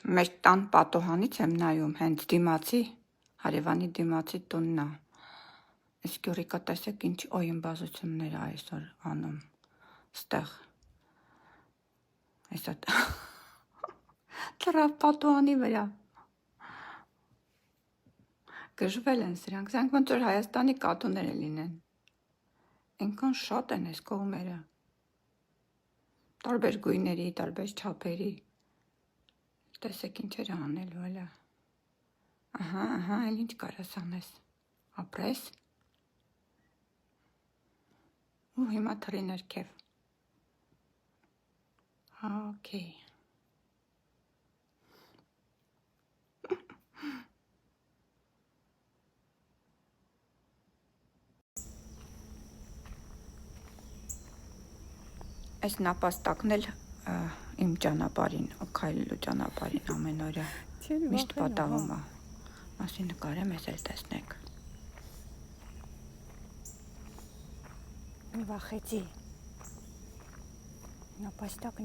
Մեր տան պատոհանից եմ նայում, հենց դիմացի, հարևանի դիմացի տունն է։ Իսկ Յուրիկա տեսեք ինչ օյնբազություններ է այսօր անում, ստեղ, այսա տրավ պատոհանի վրա, գժվել են սրանք ոնց որ Հայաստանի կատուները լինեն, այնքան շատ են այս կողմերը, տարբեր գույների, տարբեր չափերի, տեսեք ինչեր է անելու էլա, ահա, էլ ինչ կարաս անես, ապրես, ու հիմա թռի ներքև, օքեյ, այս նապաստակն էլ իմ ճանապարհին, քայլելու ճանապարհին ամեն օրյա միշտ պատահում է, ասի նկարեմ, ես էլ տեսնեք։ Մի վախեցի, նապաստակ,